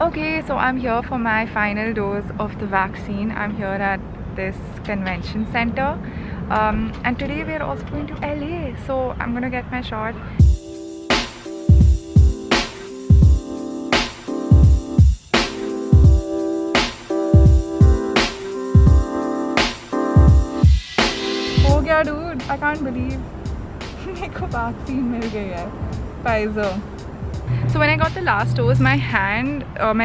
Okay, so I'm here for my final dose of the vaccine. I'm here at this convention center. And today we're also going to LA. So I'm gonna get my shot. Oh yeah, dude, I can't believe मेरे को vaccine मिल गई है, Pfizer. So when I got the last dose, my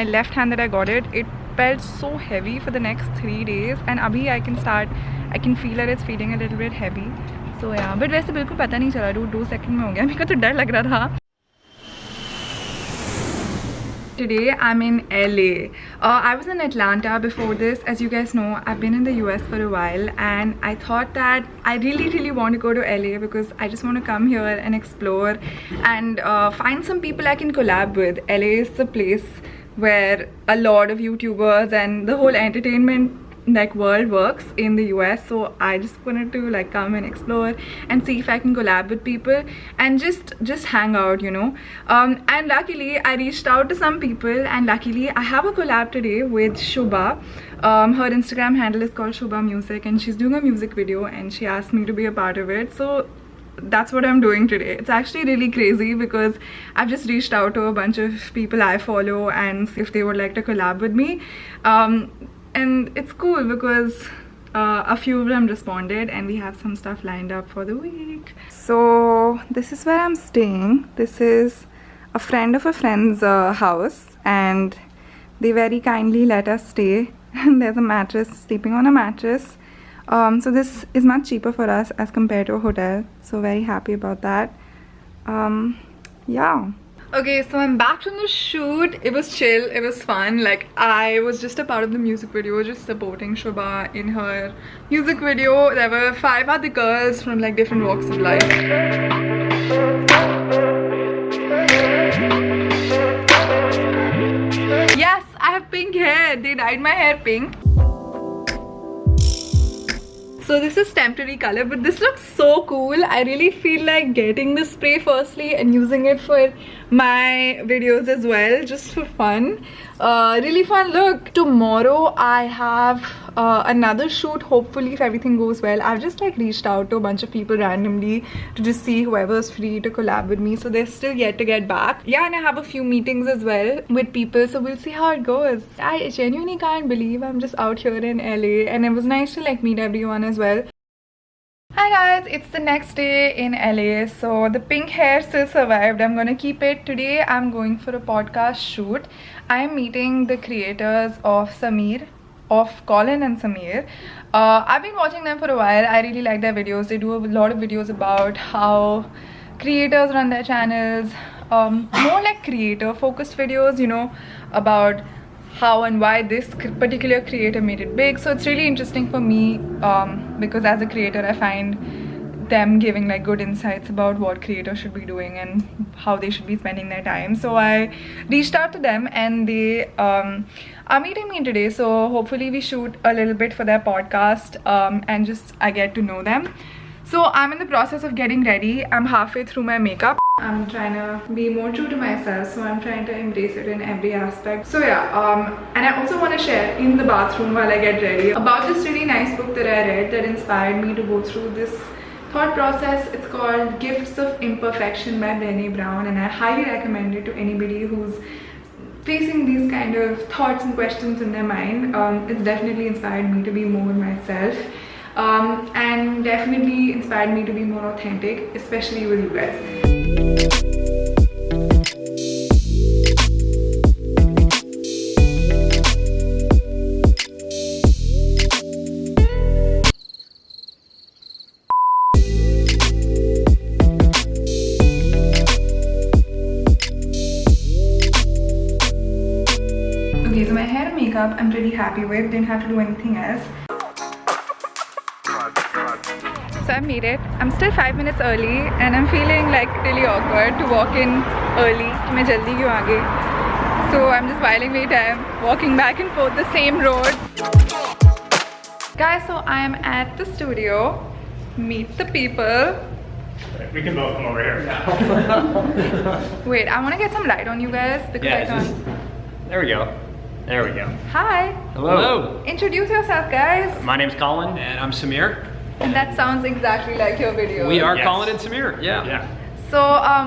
left hand that I got it felt so heavy for the next 3 days, and abhi I can feel that it's feeling a little bit heavy. So yeah, but वैसे बिल्कुल पता नहीं चला, 2 second में हो गया. मेरे को तो डर लग रहा था. Today I'm in LA. I was in Atlanta before this. As you guys know, I've been in the US for a while, and I thought that I really want to go to LA because I just want to come here and explore and find some people I can collab with. LA is the place where a lot of YouTubers and the whole entertainment world works in the US. So I just wanted to come and explore and see if I can collab with people and just hang out, you know. And luckily I reached out to some people, and luckily I have a collab today with Shubha. Her Instagram handle is called Shubha Music, and she's doing a music video, and she asked me to be a part of it. So that's what I'm doing today. It's actually really crazy because I've just reached out to a bunch of people I follow and see if they would like to collab with me. And it's cool because a few of them responded, and we have some stuff lined up for the week. So this is where I'm staying. This is a friend of a friend's house, and they very kindly let us stay. There's a mattress, sleeping on a mattress. So this is much cheaper for us as compared to a hotel, so very happy about that. Yeah. Okay, so I'm back from the shoot. It was chill, it was fun. I was just a part of the music video, just supporting Shubha in her music video. There were 5 other girls from different walks of life. Yes, I have pink hair. They dyed my hair pink. So this is temporary color, but this looks so cool. I really feel like getting this spray firstly and using it for my videos as well, just for fun. Really fun look. Tomorrow I have another shoot, hopefully, if everything goes well. I've just reached out to a bunch of people randomly to just see whoever's free to collab with me, so they're still yet to get back. Yeah, and I have a few meetings as well with people, so we'll see how it goes. I genuinely can't believe I'm just out here in LA, and it was nice to meet everyone as well. Hi guys, it's the next day in LA. So the pink hair still survived. I'm gonna keep it. Today I'm going for a podcast shoot. I'm meeting the creators of Colin and Samir. I've been watching them for a while. I really like their videos. They do a lot of videos about how creators run their channels, more creator focused videos, you know, about how and why this particular creator made it big. So it's really interesting for me because as a creator I find them giving good insights about what creators should be doing and how they should be spending their time. So I reached out to them, and they are meeting me today, so hopefully we shoot a little bit for their podcast and just I get to know them. So I'm in the process of getting ready. I'm halfway through my makeup. I'm trying to be more true to myself, so I'm trying to embrace it in every aspect. So yeah, and I also want to share in the bathroom while I get ready about this really nice book that I read that inspired me to go through this thought process. It's called Gifts of Imperfection by Brené Brown, and I highly recommend it to anybody who's facing these kind of thoughts and questions in their mind. It's definitely inspired me to be more myself. And definitely inspired me to be more authentic, especially with you guys. Okay, so my hair and makeup I'm pretty happy with. Didn't have to do anything else. So I made it. I'm still 5 minutes early, and I'm feeling really awkward to walk in early. मैं जल्दी क्यों आ गई? So I'm just whiling my time, walking back and forth the same road. Guys, so I'm at the studio. Meet the people. We can both come over here. Wait, I want to get some light on you guys because I can't. There we go. There we go. Hi. Hello. Introduce yourself, guys. My name's Colin. And I'm Samir. And that sounds exactly like your video. We are Yes. Colin and Samir. Yeah. Yeah. So,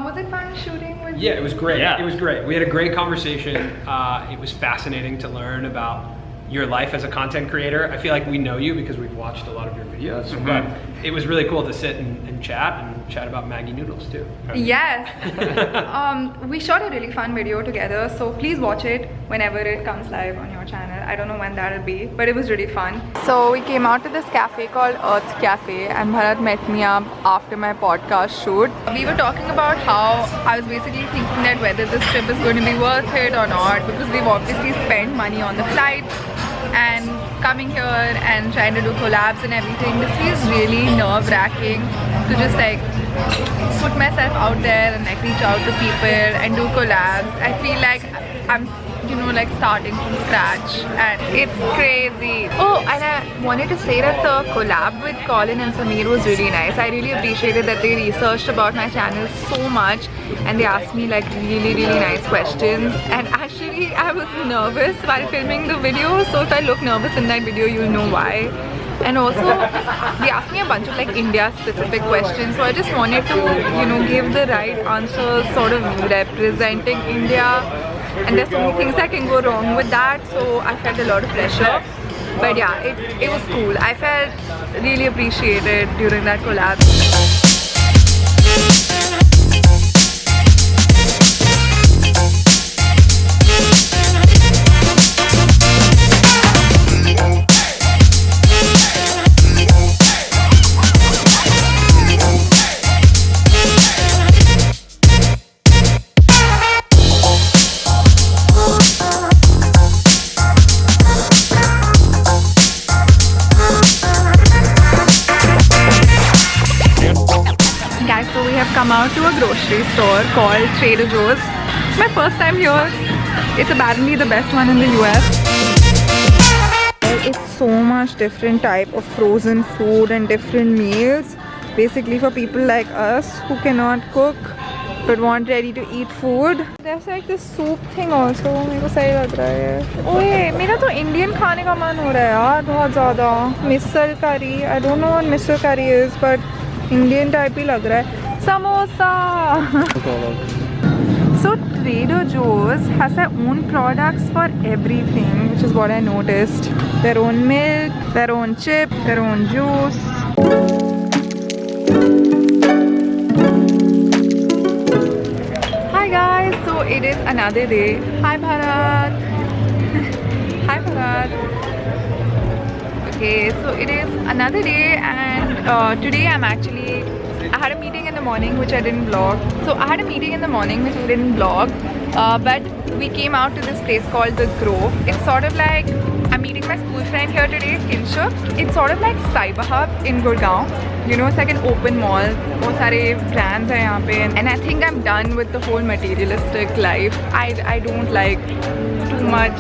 was it fun shooting with Yeah, it was great. Yeah. It was great. We had a great conversation. It was fascinating to learn about your life as a content creator. I feel like we know you because we've watched a lot of your videos, but it was really cool to sit and chat about Maggi noodles too. Yes. We shot a really fun video together, so please watch it whenever it comes live on your channel. I don't know when that'll be, but it was really fun. So we came out to this cafe called Earth Cafe, and Bharat met me up after my podcast shoot. We were talking about how I was basically thinking that whether this trip is going to be worth it or not, because we've obviously spent money on the flights and coming here and trying to do collabs and everything. This feels really nerve-wracking to just like put myself out there and like reach out to people and do collabs. I feel like I'm, you know, like starting from scratch, and it's crazy. Oh, and I wanted to say that the collab with Colin and Samir was really nice. I really appreciated that they researched about my channel so much and they asked me like really nice questions. And actually I was nervous while filming the video, so if I look nervous in that video, you'll know why. And also they asked me a bunch of like India specific questions, so I just wanted to, you know, give the right answers, sort of representing India. And there's so many things that can go wrong with that, so I felt a lot of pressure. But yeah, it was cool. I felt really appreciated during that collab. Guys, so we have come out to a grocery store called Trader Joe's. It's my first time here. It's apparently the best one in the US. There is so much different type of frozen food and different meals. Basically for people like us who cannot cook but want ready to eat food. There's like this soup thing also. मेरे को सही लग रहा है. ओए, मेरा तो Indian खाने का मन हो रहा है यार बहुत ज़्यादा. मिसल करी. I don't know what misal curry is, but Indian type ही लग रहा है. Samosa. So Trader Joe's has their own products for everything, which is what I noticed. Their own milk, their own chip, their own juice. Hi guys, so it is another day. Hi Bharat. Hi Bharat. Okay, so it is another day, and today I had a meeting in the morning which I didn't vlog. But we came out to this place called The Grove. It's sort of like, I'm meeting my school friend here today, Kinshuk. It's sort of like Cyber Hub in Gurgaon. You know, it's like an open mall. बहुत सारे brands हैं यहाँ पे. And I think I'm done with the whole materialistic life. I don't like too much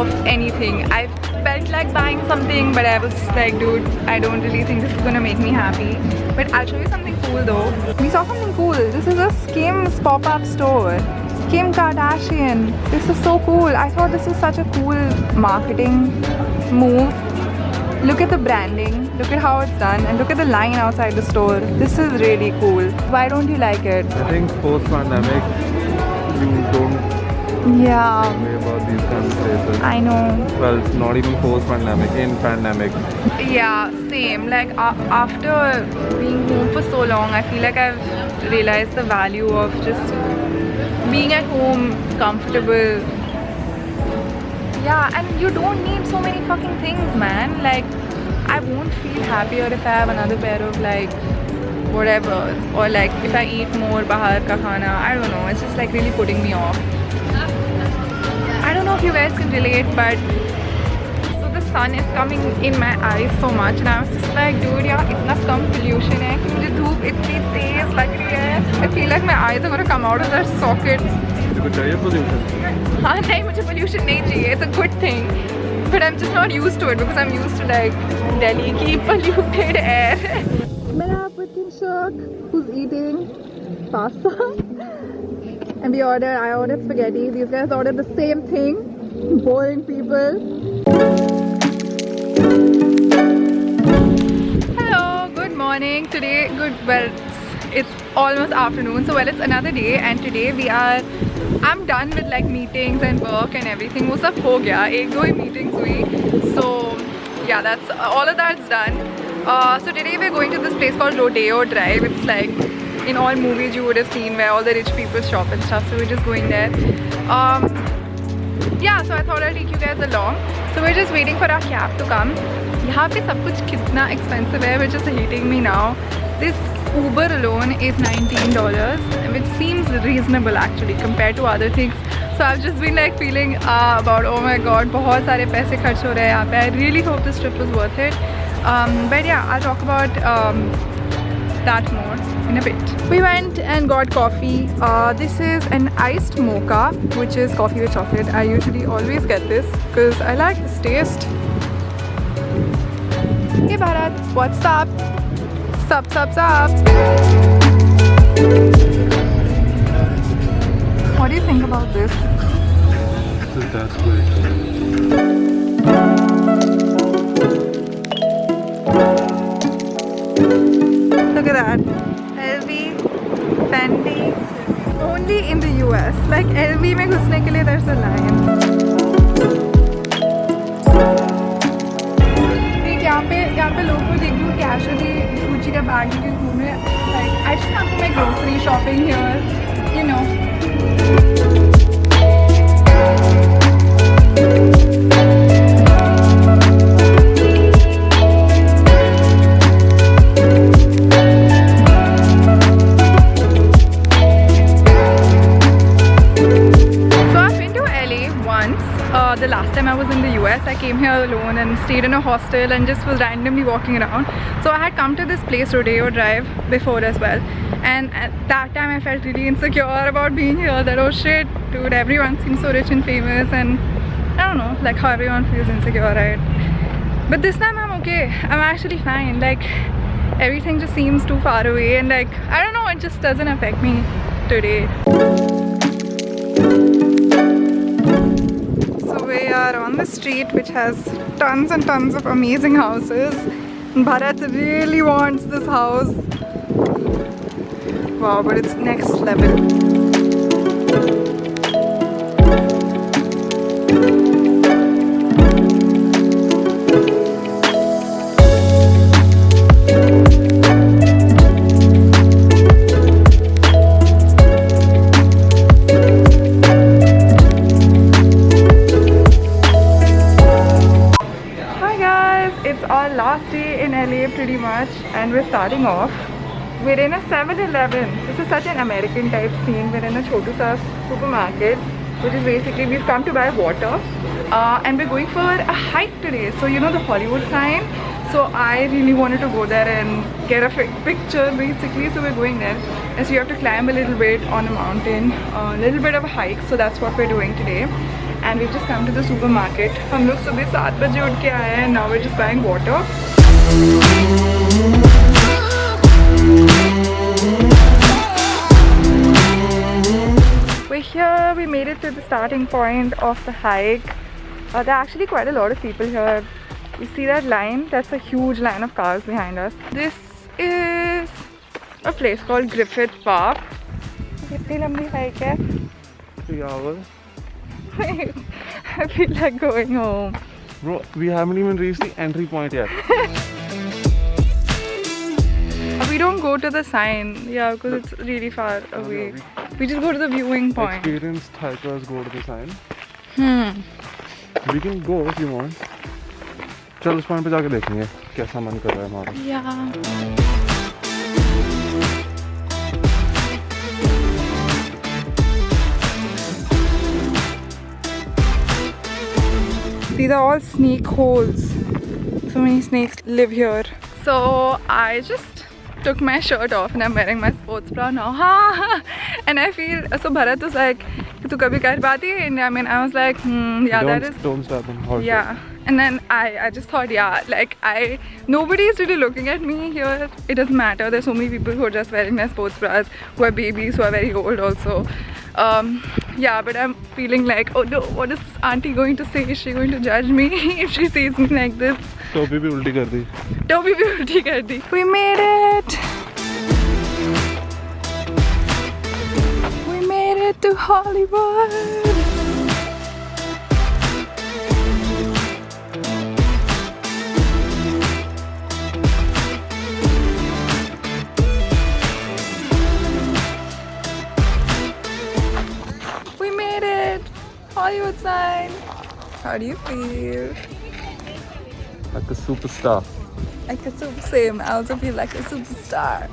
of anything. I felt like buying something, but I was like, dude, I don't really think this is gonna make me happy. But I'll show you something cool though. We saw something cool. This is a Skims pop-up store. Kim Kardashian. This is so cool. I thought this is such a cool marketing move. Look at the branding, look at how it's done, and look at the line outside the store. This is really cool. Why don't you like it? I think post-pandemic, you don't worry about these kind of places. I know. Well, not even post-pandemic, in pandemic. Yeah, same. Like after being home for so long, I feel like I've realized the value of just being at home, comfortable. Yeah, and you don't need so many fucking things, man. Like, I won't feel happier if I have another pair of like whatever, or like if I eat more bahar ka khana. I don't know, it's just like really putting me off. I don't know if you guys can relate, but so the sun is coming in my eyes so much, and I was just like, dude, yeah, itna kam pollution hai ki mujhe dhoop itni tez lag rahi hai. I feel like my eyes are gonna come out of their sockets. तुझको चाहिए pollution? हाँ नहीं, मुझे pollution नहीं चाहिए. It's a good thing, but I'm just not used to it because I'm used to like Delhi की polluted air. Met up with Kinshuk, who's eating pasta. and I ordered spaghetti. These guys ordered the same thing. Boring people. Hello, good morning. Today, it's almost afternoon, so it's another day, and today I'm done with like meetings and work and everything. वो सब हो गया, एक दो ही meetings हुई. So yeah, that's all of that's done. So today we're going to this place called Rodeo Drive. It's like in all movies you would have seen where all the rich people shop and stuff. So we're just going there. Yeah, so I thought I'll take you guys along. So we're just waiting for our cab to come. यहाँ पे सब कुछ कितना expensive है, which is hitting me now. This Uber alone is $19, which seems reasonable actually compared to other things. So I've just been like feeling about, oh my god, बहुत सारे पैसे खर्च हो रहे हैं यहाँ पे. I really hope this trip was worth it. But yeah, I'll talk about that more in a bit. We went and got coffee. This is an iced mocha, which is coffee with chocolate. I usually always get this because I like this taste. Hey Bharat, what's up? Sup. What do you think about this? That's great. Look at that. LV, Fendi, only in the US. Like LV में घुसने के लिए there's a line. देख यहाँ पे लोगों को देख लूँ casually Gucci का बैग लेके घूम रहे हैं. Like I just come for my grocery shopping here, you know. The last time I was in the US, I came here alone and stayed in a hostel and just was randomly walking around. So I had come to this place, Rodeo Drive, before as well. And at that time I felt really insecure about being here, that oh shit, dude, everyone seems so rich and famous, and I don't know, like how everyone feels insecure, right? But this time I'm okay. I'm actually fine. Like everything just seems too far away, and like, I don't know, it just doesn't affect me today. We are on the street which has tons and tons of amazing houses. Bharat really wants this house. Wow, but it's next level. Last day in LA pretty much, and we're starting off. We're in a 7-Eleven. This is such an American type scene. We're in a Chotu Sa supermarket, which is basically we've come to buy water, and we're going for a hike today. So you know the Hollywood sign, so I really wanted to go there and get a picture basically, so we're going there. And so you have to climb a little bit on a mountain, a little bit of a hike, so that's what we're doing today. And we've just come to the supermarket. हम लोग सुबह 7 बजे उठ के आए हैं, and now we're just buying water. We're here. We made it to the starting point of the hike. There are actually quite a lot of people here. You see that line? That's a huge line of cars behind us. This is a place called Griffith Park. कितनी लंबी hike है? 3 hours. I feel like going home. Bro, we haven't even reached the entry point yet. We don't go to the sign, yeah, because it's really far away. We just go to the viewing point. Experienced hikers go to the sign. We can go if you want. चल उस point पे जाके देखेंगे कैसा मन कर रहा है हमारा. Yeah. These are all snake holes. So many snakes live here. So I just took my shirt off and I'm wearing my sports bra now. And I feel so. Bharat was like, "Tu kabhi kar paati hai in India?" I mean, I was like, "Yeah, that is." Don't stop them. Yeah, And then I just thought, yeah, like nobody is really looking at me here. It doesn't matter. There's so many people who are just wearing their sports bras, who are babies, who are very old also. Yeah, but I'm feeling like, oh no, what is this auntie going to say? Is she going to judge me if she sees me like this? टोपी भी उल्टी कर दी. टोपी भी उल्टी कर दी. We made it. We made it to Hollywood. We made it. Hollywood sign. How do you feel? Like a superstar. Like a super same. I also feel like a superstar.